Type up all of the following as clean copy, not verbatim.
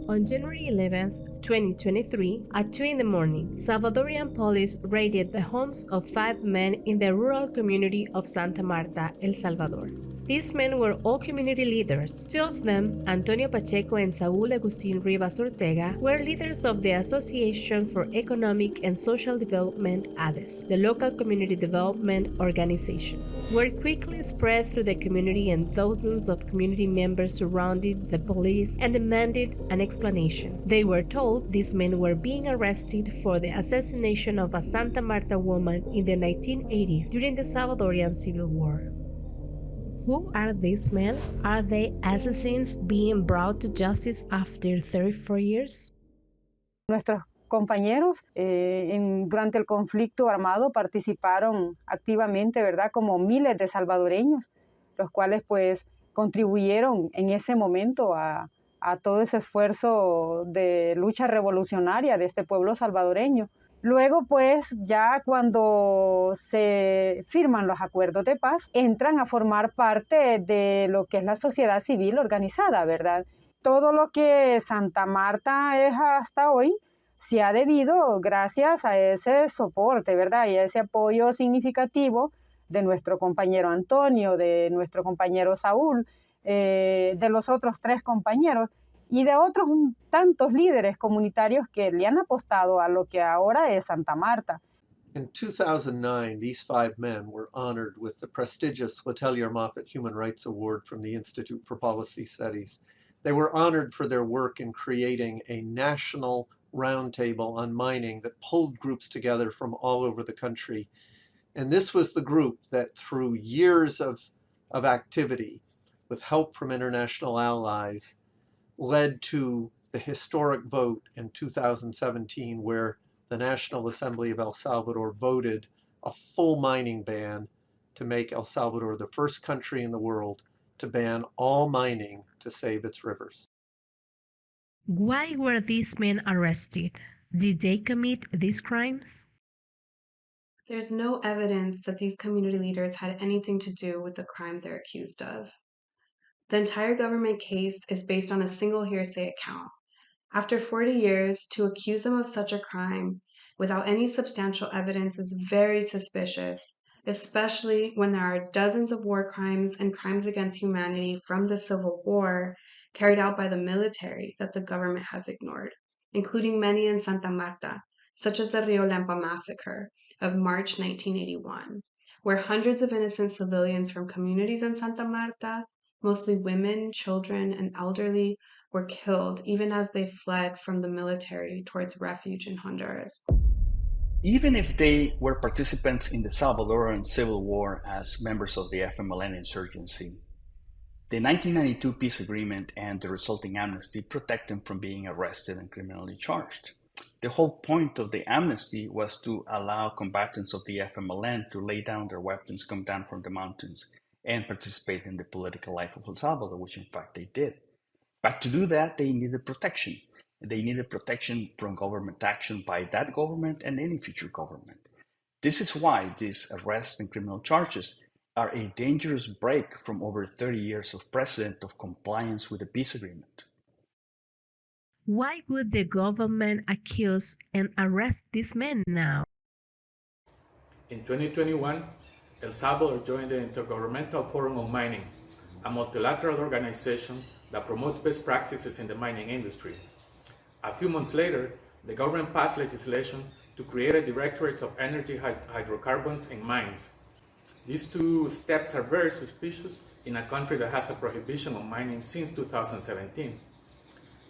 On January 11, 2023, at 2 in the morning, Salvadorian police raided the homes of 5 men in the rural community of Santa Marta, El Salvador. These men were all community leaders. 2 of them, Antonio Pacheco and Saúl Agustín Rivas Ortega, were leaders of the Association for Economic and Social Development, ADES, the local community development organization. Word quickly spread through the community and thousands of community members surrounded the police and demanded an explanation. They were told these men were being arrested for the assassination of a Santa Marta woman in the 1980s during the Salvadorian Civil War. Who are these men? Are they assassins being brought to justice after 34 years? Nuestros compañeros durante el conflicto armado participaron activamente, ¿verdad? Como miles de salvadoreños, los cuales pues contribuyeron en ese momento a todo ese esfuerzo de lucha revolucionaria de este pueblo salvadoreño. Luego, pues, ya cuando se firman los acuerdos de paz, entran a formar parte de lo que es la sociedad civil organizada, ¿verdad? Todo lo que Santa Marta es hasta hoy se ha debido gracias a ese soporte, ¿verdad? Y a ese apoyo significativo de nuestro compañero Antonio, de nuestro compañero Saúl, de los otros 3 compañeros, y de otros tantos líderes comunitarios que le han apostado a lo que ahora es Santa Marta. In 2009, these 5 men were honored with the prestigious Letelier Moffat Human Rights Award from the Institute for Policy Studies. They were honored for their work in creating a national roundtable on mining that pulled groups together from all over the country. And this was the group that, through years of activity, with help from international allies, led to the historic vote in 2017 where the National Assembly of El Salvador voted a full mining ban to make El Salvador the first country in the world to ban all mining to save its rivers. Why were these men arrested? Did they commit these crimes? There's no evidence that these community leaders had anything to do with the crime they're accused of. The entire government case is based on a single hearsay account. After 40 years, to accuse them of such a crime without any substantial evidence is very suspicious, especially when there are dozens of war crimes and crimes against humanity from the Civil War carried out by the military that the government has ignored, including many in Santa Marta, such as the Rio Lempa massacre of March 1981, where hundreds of innocent civilians from communities in Santa Marta, mostly women, children, and elderly, were killed even as they fled from the military towards refuge in Honduras. Even if they were participants in the Salvadoran Civil War as members of the FMLN insurgency, the 1992 peace agreement and the resulting amnesty protect them from being arrested and criminally charged. The whole point of the amnesty was to allow combatants of the FMLN to lay down their weapons, come down from the mountains, and participate in the political life of El Salvador, which in fact they did. But to do that, they needed protection. They needed protection from government action by that government and any future government. This is why these arrests and criminal charges are a dangerous break from over 30 years of precedent of compliance with the peace agreement. Why would the government accuse and arrest these men now? In 2021, El Salvador joined the Intergovernmental Forum on Mining, a multilateral organization that promotes best practices in the mining industry. A few months later, the government passed legislation to create a Directorate of Energy Hydrocarbons in Mines. These 2 steps are very suspicious in a country that has a prohibition on mining since 2017.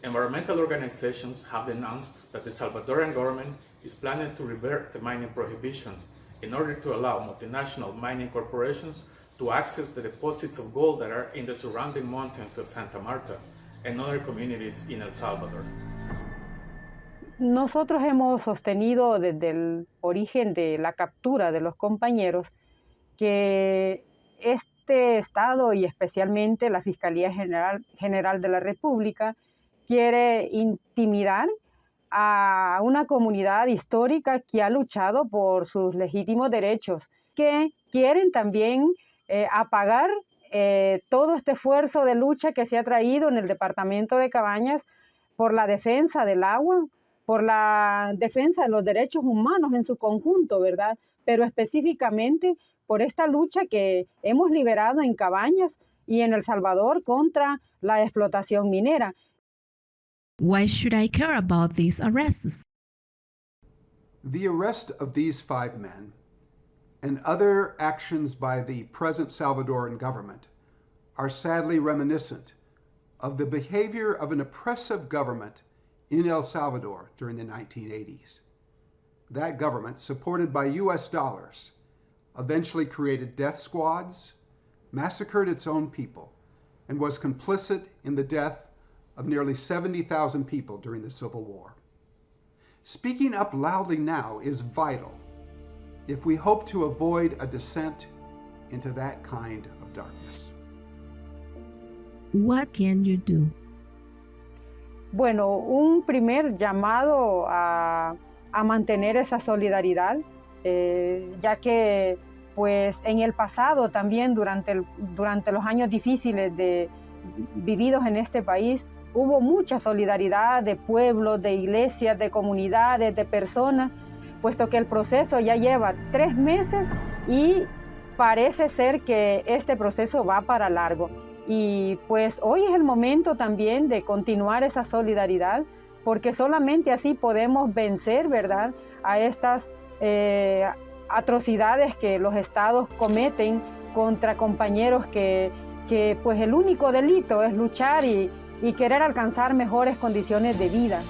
Environmental organizations have announced that the Salvadoran government is planning to revert the mining prohibition in order to allow multinational mining corporations to access the deposits of gold that are in the surrounding mountains of Santa Marta and other communities in El Salvador. Nosotros hemos sostenido desde el origen de la captura de los compañeros que este Estado y especialmente la Fiscalía General de la República quiere intimidar a una comunidad histórica que ha luchado por sus legítimos derechos, que quieren también apagar todo este esfuerzo de lucha que se ha traído en el departamento de Cabañas por la defensa del agua, por la defensa de los derechos humanos en su conjunto, ¿verdad? Pero específicamente por esta lucha que hemos liberado en Cabañas y en El Salvador contra la explotación minera. Why should I care about these arrests? The arrest of these 5 men and other actions by the present Salvadoran government are sadly reminiscent of the behavior of an oppressive government in El Salvador during the 1980s. That government, supported by US dollars, eventually created death squads, massacred its own people, and was complicit in the death of nearly 70,000 people during the Civil War. Speaking up loudly now is vital if we hope to avoid a descent into that kind of darkness. What can you do? Bueno, un primer llamado a mantener esa solidaridad, ya que pues en el pasado también durante los años difíciles vividos en este país, hubo mucha solidaridad de pueblos, de iglesias, de comunidades, de personas, puesto que el proceso ya lleva 3 meses y parece ser que este proceso va para largo. Y pues hoy es el momento también de continuar esa solidaridad, porque solamente así podemos vencer, ¿verdad?, a estas atrocidades que los estados cometen contra compañeros que pues el único delito es luchar y querer alcanzar mejores condiciones de vida.